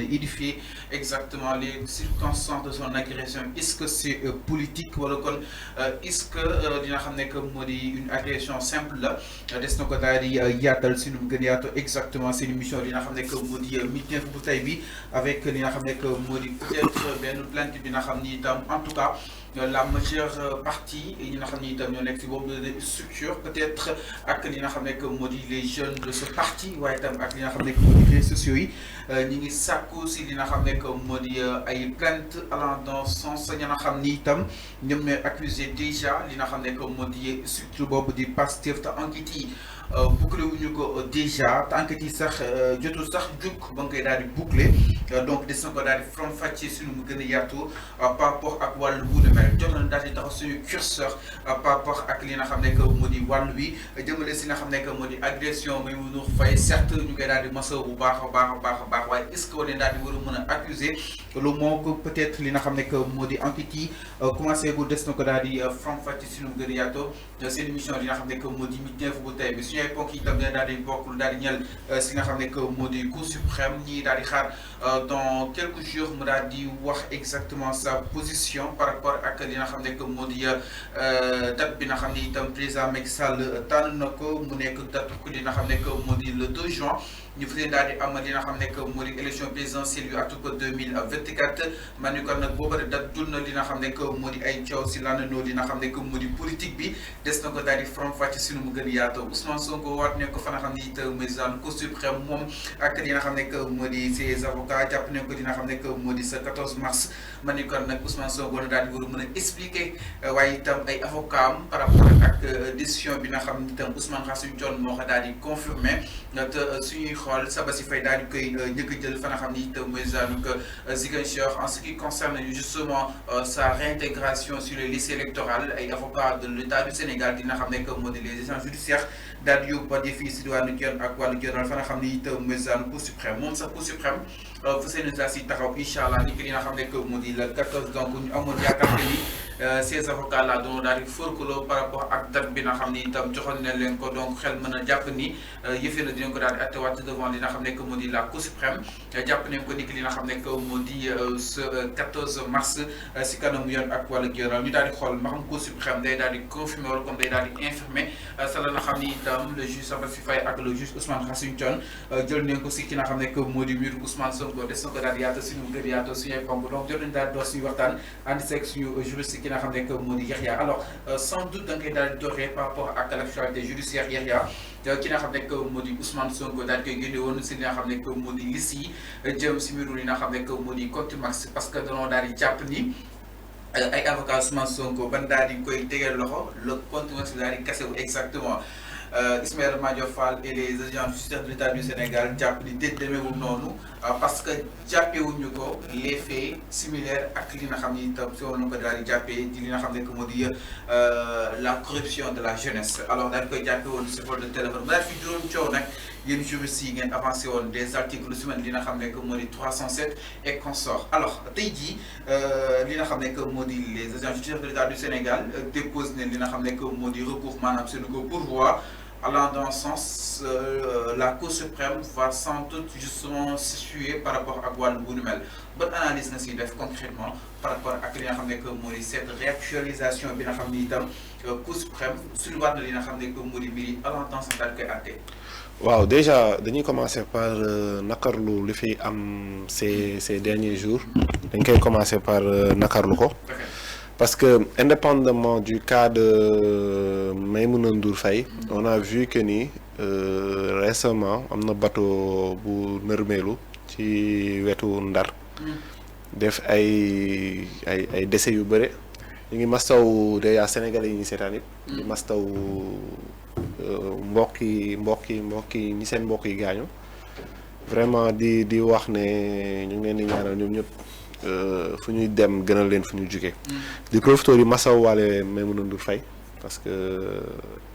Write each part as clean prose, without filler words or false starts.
édifier exactement les circonstances de son agression. Est-ce que c'est politique wala kon est-ce que dina xam ne que moo di une agression simple la des na ko daal di yaatal si nu mu gën a yaatu exactement seen émission dina xam ne que moo di meeting bu tey bi avec li nga xam ne que moo di peut-être benn plainte bi nga xam ni itam en tout cas la majeure partie yi nga xam ni itam ñoo nekk si boobu de structure peut-être ak li nga xam ne que moo di les jeunes de ce parti waaye itam ak li nga xam ne que moo di réseaux sociaux yi ñi ngi sàkku si li nga xam ne que moo di ay plainte allant dans sens ñi nga xam ni itam ñoom ñooy accusé déjà li nga xam ne que moo di structure boobu di Pastef te enquête yi bouclé wuñu ko déjà te enquête yi sax jotul sax jug ba nga koy daal di bouclé donc des na ko daal di faram-fàccee si nu mu gën a yaatu par rapport ak wàllu bu ne mel jot nañu daal di taxaw suñu curseur par rapport ak li nga xam ne que moo di wàllu wi jëmale si nga xam ne que moo di agression muy Ndour Faye certes ñu koy daal di masaw bu baax a baax a baax a baax waaye est-ce que wane daal di war a mën a accuser lu moo ko peut-être li nga xam ne que moo di enquête yi commencé gu des na ko daal di faram-fàccee si nu mu gën a yaatoo seen émission li nga xam ne que moo di meeting bu tey bi suñu ay ponk yi itam daal di bokk daal di ñel si nga xam ne que moo di Cour suprême ñii daal di xaar dans quelques jours mu daal di wax exactement sa position par rapport ak li nga xam ne que moo di date bi nga xam ne itam président Macky Sall tànn na ko mu nekk date ku li nga xam ne que moo di le 2 juin ñu fi leen daal di am li nga xam ne que moo di élection présidentielle yu atub 2024 man ni kon nag booba de date dul na li nga xam ne que moo di ay coow si lananoo li nga xam ne que moo di politique bi des na ko daal di faram-fàcce si nu mu gën a yaatoo Ousmane Sonko waat ne ko fa nga xam ne itam président Cour suprême moom ak li nga xam ne que moo di ses avocats jàpp ne ko li nga xam ne que moo di sa 14 mars man ni kon nag Ousmane Sonko na daal di war a mën a expliquer waaye itam ay avocats am par rapport ak décision bi nga xam ne itam Ousmane Khassim Dione moo ko daal di confirmer te suñuy xool Sabassi Faye daal di koy njëkk a jël fa nga xam ni itam mooy Ziguinchor en ce qui concerne justement sa réintégration sur les listes électorales ay avocats de l'État du Sénégal dina xam ne que moo di les échanges judiciaires daal di yóbbu ba fii si diwaanu Dione ak wàllu Dione fa nga xam ni itam mooy Cour suprême moom sax Cour suprême fu seen si taxaw incha allah ni ki li nga xam ne que moo di le 14 donc ñu amoon yaakaar ni ces avocats là doon daal di forkuloo par rapport ak date bi nga xam ni itam joxoon na leen ko donc xel mën a jàpp ni yëf na dinañ ko daal di attewaat devant li nga xam ne que moo di la Cour suprême jàpp nañ ko ni ki li nga xam ne que moo di ce 14 mars si kanamu yoon ak wàllu Dione ñu daal di xool ma xam Cour suprême day daal di confirmer wala comme day daal di infirmer sa la nga xam ni itam le juge Sabassi Faye ak le juge Ousmane Khassim Dione jël nañ ko si ki nga xam ne que moo di mbiru Ousmane Sonko des na ko daal di yaatu suñu gën yaatu suñu ay ponk donc jot nañ daal di dox suñu waxtaan ànd seeg suñu juriste ki nga xam ne que moo di Yahya alors sans doute da ngay daal di doxee par rapport ak l'actualité judiciaire Yahya ki nga xam ne que moo di Ousmane Sonko daal di koy génne woon si li nga xam ne que moo di liste yi jëm si mbiru li nga xam ne que moo di contumace parce que danoo daal di jàpp ni ay avocat Ousmane Sonko ban daal di koy tegeel loxo le contumace daal di kase wu exactement Ismaïla Madior Fall et les agents judiciaires de l'État du Sénégal jàpp ni déet demeewul noonu parce que jàppewuñu ko les faits similaires ak li nga xam ni itam si woon na ko daal di jàppee di li nga xam ne que moo di la corruption de la jeunesse alors daal di koy jàppee woon si vol de téléphone ba daal fi juróom coow nag yéen juristes yi ngeen avancé woon des articles lu si mel li nga xam ne que moo di 307 et consort alors tey jii li nga xam ne que moo di les agents judiciaires de l'État du Sénégal déposé nañ li nga xam ne que moo di recours maanaam seen ko pourvoi allant dans ce sens la Cour suprême va sans doute justement situer par rapport ak wàllu bu nu mel ban analyse nga siy def concrètement par rapport ak li nga xam ne que moo di cette réactualisation bi nga xam ni itam Cour suprême suñu war na li nga xam ne que moo di mbiri allant dans ce sens daal koy àtte. waaw déjà dañuy commencer par nakarlu li fi am ces derniers jours dañ koy commencer par nakarlu ko. Parce que, indépendamment du cas de Maïmouna Ndour Faye, on a vu que ni récemment am na bateau bu nërmeelu ci wetu Ndar def ay décès yu bëre ñu ngi mastaw déjà sénégalais yi ñu seetaan it di mastaw mbokk yi ñi seen mbokk yi gaañu vraiment di wax ne ñu ngi leen di ñaanal ñoom ñëpp fu ñuy dem gënal leen fu ñu jugee di profité di masaw waale Maïmouna Ndour Faye parce que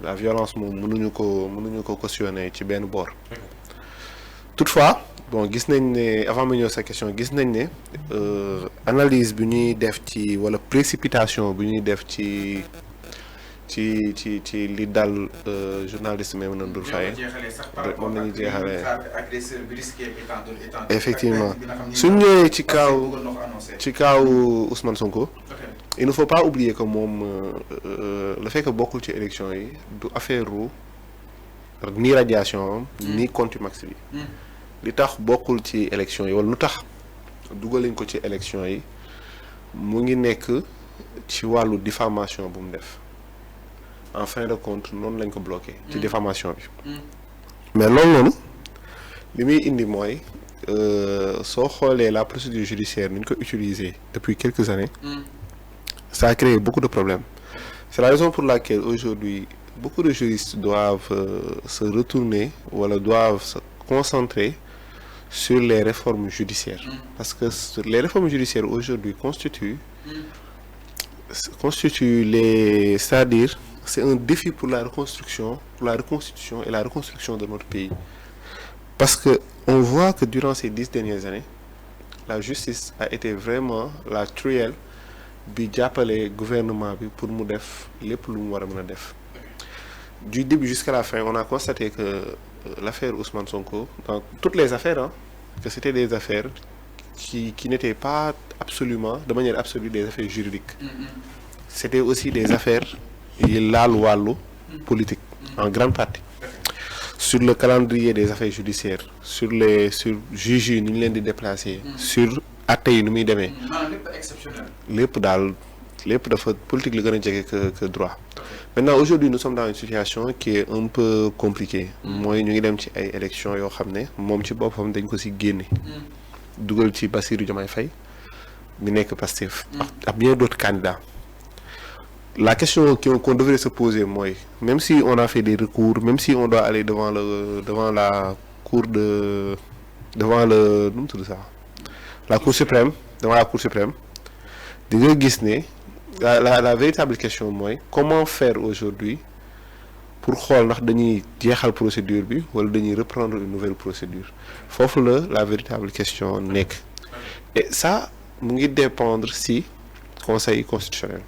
la violence moom mënuñu ko cautionner ci benn boor. Toutefois bon gis nañ ne avant ma ñëw sa question gis nañ ne analyse bi ñuy def ci wala précipitation bi ñuy def ci ci li dal journaliste Maïmouna Ndour Faye moom la ñuy jeexalee effectivement suñ ñëwee ci kaw Ousmane Sonko il ne faut pas oublier que moom le fait que bokkul ci élection yi du affaire ni radiation ni contumace bi li tax bokkul ci élection yi wala lu tax dugalañ ko ci élection yi mu ngi nekk ci wàllu diffamation bu mu def en fin de compte noonu lañ ko bloqué ci diffamation bi mais loolu noonu li muy indi mooy soo xoolee la procédure judiciaire ni ñu ko utiliser depuis quelques années ça a créé beaucoup de problèmes c'est la raison pour laquelle aujourd'hui beaucoup de juristes doivent se retourner wala doivent se concentrer sur les réformes judiciaires parce que les réformes judiciaires aujourd'hui constituent c'est-à-dire c'est un défi pour la reconstruction et la reconstruction de notre pays parce que on voit que durant ces 10 dernières années la justice a été vraiment la truelle bi jàppale gouvernement bi pour mu def lépp lu mu war a mën a def du début jusqu'à la fin on a constaté que l'affaire Ousmane Sonko dans toutes les affaires que c'était des affaires qui n'étaient pas absolument de manière absolue des affaires juridiques c'était aussi des affaires yi laal wàllu politique en grande partie sur le calendrier des affaires judiciaires sur juges yi ni ñu leen di déplacer sur atte yi nu muy demee lépp daal lépp dafa politique la gën a jege que droit maintenant aujourd'hui nous sommes dans une situation qui est un peu compliquée mooy ñu ngi dem ci ay élections yoo xam ne moom ci boppam dañ ko ci génne dugal ci Bassirou Diomaye Faye mi nekk Pastef ak bien d'autres candidats la question qu'on devrait se poser mooy même si on a fait des recours même si on doit aller devant la cour de devant le nu mu tudd ça la cour suprême devant la cour suprême di nga gis ne la véritable question mooy comment faire aujourd'hui pour xool ndax dañuy jeexal procédure bi wala dañuy reprendre une nouvelle procédure foofu la véritable question nekk et ça mu ngi dépendre si conseil constitutionnel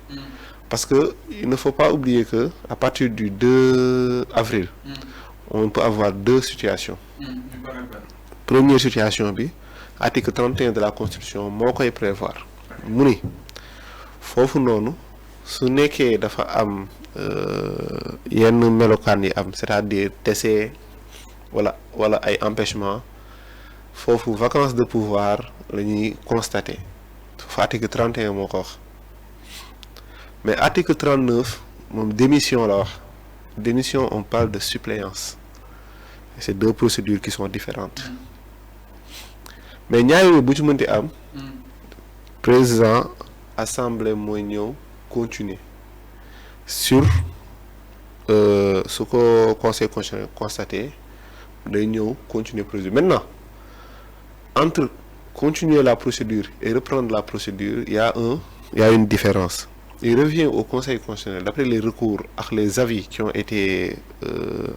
parce que il ne faut pas oublier que à partir du 2 avril on peut avoir deux situations première situation bi article 31 de la constitution moo koy prévoir mu ni foofu noonu su nekkee dafa am yenn melokaan yi am c'est-à-dire décès wala ay empêchement foofu vacance de pouvoir la ñuy constater foofu article 31 moo ko wax mais article 39 moom démission la wax démission on parle de suppléance c'est deux procédures qui sont différentes mais ñaar yooyu bu ci mënti am président assemblée mooy ñëw continuer sur su ko conseil constitutionnel constaté day ñëw continuer procédure maintenant entre continuer la procédure et reprendre la procédure il y a une différence. Il revient au conseil constitutionnel d'après les recours et les avis qui ont été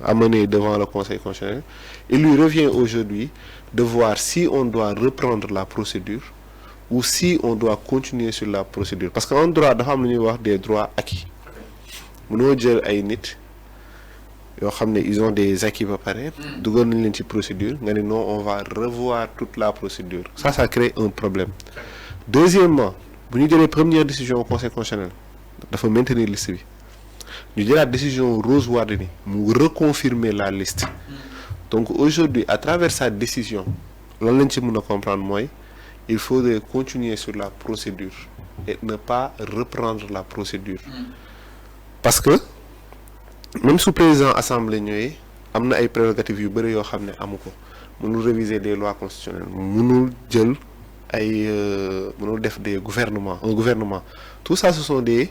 amenés devant le conseil constitutionnel. Il lui revient aujourd'hui de voir si on doit reprendre la procédure ou si on doit continuer sur la procédure parce qu'en droit dafa am lu ñuy wax des droits acquis mënoo jël ay nit yoo xam ne ils ont des acquis ba pare dugal nañ leen ci procédure nga ne non on va revoir toute la procédure ça crée un problème. Deuxièmement bu ñu jëlee première décision au conseil constitutionnel dafa maintenir liste bi ñu jëlaat décision Rose Wardini mu reconfirmer la liste donc aujourd'hui à travers sa décision lan lañ ci mën a comprendre mooy il faudrait continuer sur la procédure et ne pas reprendre la procédure parce que même su président assemblée ñëwee am na ay prérogatives yu bëri yoo xam ne amu ko mënul réviser des lois constitutionnelles mënul jël ay mënul def un gouvernement tout ça ce sont des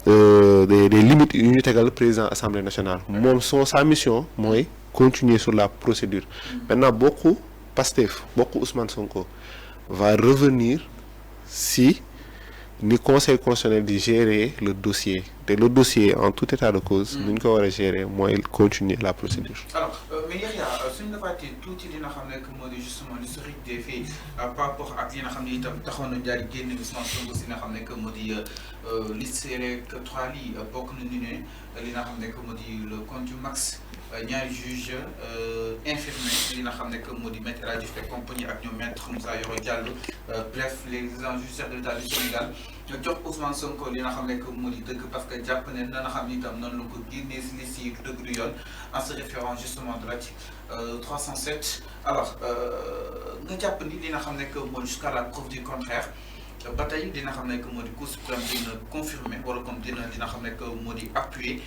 limites yu ñu tegal président assemblée nationale moom sa mission mooy continuer sur la procédure maintenant bokku Pastef bokku Ousmane Sonko va revenir si ni conseil constitutionnel di gérer le dossier te le dossier en tout état de cause ni ñu ko war a gérer mooy continuer la procédure. Alors mais Yaya suñ la fàttee tuuti dina xam ne que moo di justement l'historique des faits par rapport ak li nga xam ne itam taxoon na jaari génn Ousmane Sonko si nga xam ne que moo di liste électorale yi bokk na ñu ne li nga xam ne que moo di le contumax ñaari juge infirmé li nga xam ne que moo di maître El Hadji Diouf et compagnie ak ñoom maître Moussa Yoro Diallo bref les agents judiciaires de l'État du Sénégal jox Ousmane Sonko li nga xam ne que moo di dëgg parce que jàpp ne na nga xam ni itam noonu la ko génnee si liste yi du dëgg du yoon en se référant justement de l'article 307 alors nga jàpp ni li nga xam ne que moo jusqu'à la preuve du contraire ba tey dina xam ne que moo di Cour suprême dina confirmer wala comme dina xam ne que moo di appuyer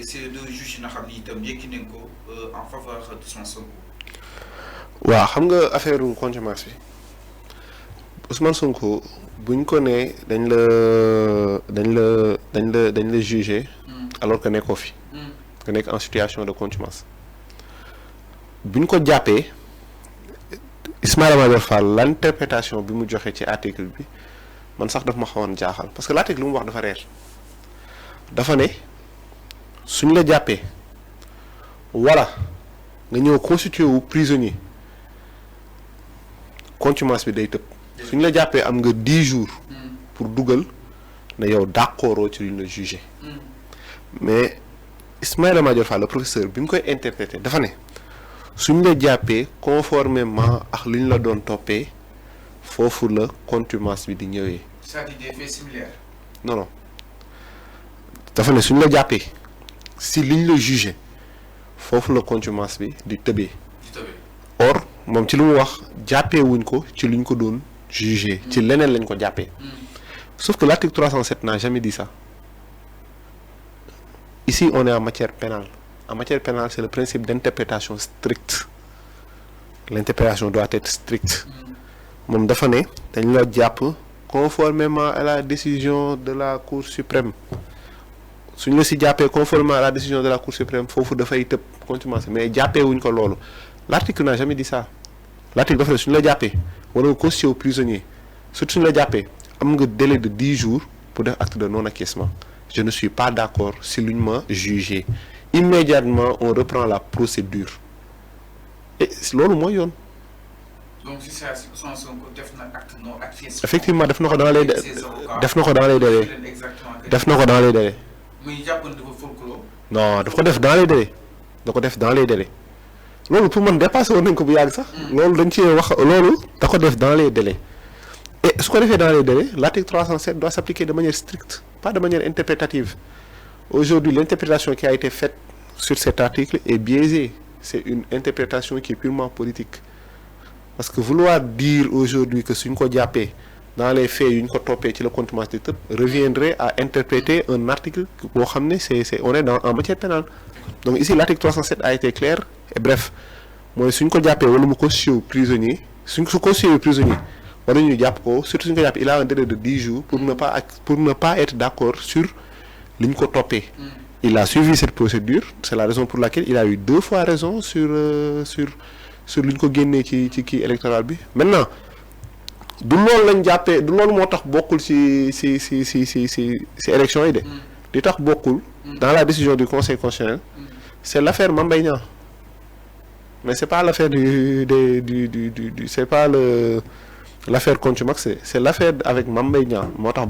ces deux juges yi nga xam ni itam yëkki nañ ko en faveur de Ousmane Sonko. waaw xam nga affaire contumace bi Ousmane Sonko buñ ko nee dañ la juger alors que nekkoo fi. nga nekk en situation de contumace buñ ko jàppee Ismaïla Madior Fall l'interprétation bi mu joxe ci article bi man sax daf ma xawoon jaaxal parce que l'article lu mu wax dafa reer dafa ne suñ la jàppee wala nga ñëw constitué wu prisonnier contumace bi day tëb suñ la jàppee am nga 10 jours pour dugal ne yow d'accord ci luñ la jugé mais Ismaïla Madior Fall le professeur bi mu koy interprété dafa ne suñ la jàppee conformément ak li ñu la doon toppee foofu la contumace bi di ñëwee. c'est-à-dire des faits similaires. non dafa ne suñ la jàppee si liñ la jugé foofu la contumace bi di tëbee. or moom ci lu mu wax jàppee wuñ ko ci luñ ko doon jugé. ci leneen lañ ko jàppee. sauf que l'article 307 n'a jamais dit ça. Ici, on est en matière pénale. En matière pénale, c'est le principe d'interprétation stricte. L'interprétation doit être stricte. Mon défense, dañ la jàpp conformément à la décision de la Cour suprême. Si nous si jàppee conformément à la décision de la Cour suprême, foofu dafay tëb contumace mais jàppee wuñ ko loolu. L'article n'a jamais dit ça. L'article dafa ne suñu la jàppee wala nga constitué au prisonnier surtout suñu la jàppee am nga délai de 10 jours pour def acte de non-acquiescement. Je ne suis pas d'accord si l'on m'a jugé. Immédiatement, on reprend la procédure. Et c'est ce que moi. Donc, si c'est Ousmane Sonko def na acte non acquiescement. Effectivement, def na ko dans les délais. Def na ko dans les délais. Def na ko dans les délais. muy jàpp ne dafa folklore. Non, daf ko def dans les délais. Da ko def dans les délais. Loolu pour man dépassé woon nañ ko bu yàgg sax. Loolu dañ ci wax loolu da ko def dans les délais. Et ce qu'on fait dans les délais, l'article 307 doit s'appliquer de manière stricte, pas de manière interprétative. Aujourd'hui, l'interprétation qui a été faite sur cet article est biaisée. C'est une interprétation qui est purement politique. Parce que vouloir dire aujourd'hui que si une diapé dans les faits, une topé le contumace de reviendrait à interpréter un article pour ramener, on est en matière pénale. Donc ici, l'article 307 a été clair et bref. Moi, si une diapé ou le prisonnier, si une prisonnier, surtout il a un délai de 10 jours pour ne pas être d'accord sur ligne ko topé. Il a suivi cette procédure, c'est la raison pour laquelle il a eu 2 fois raison sur ligne ko génné ci électoral bi. Maintenant du loolu lañ jappé du loolu motax bokul ci élection yi dé. Li tax bokul dans la décision du Conseil constitutionnel, c'est l'affaire Mame Mbaye Niang. Mais c'est pas l'affaire c'est pas l'affaire contumace, c'est l'affaire avec Mame Mbaye Niang.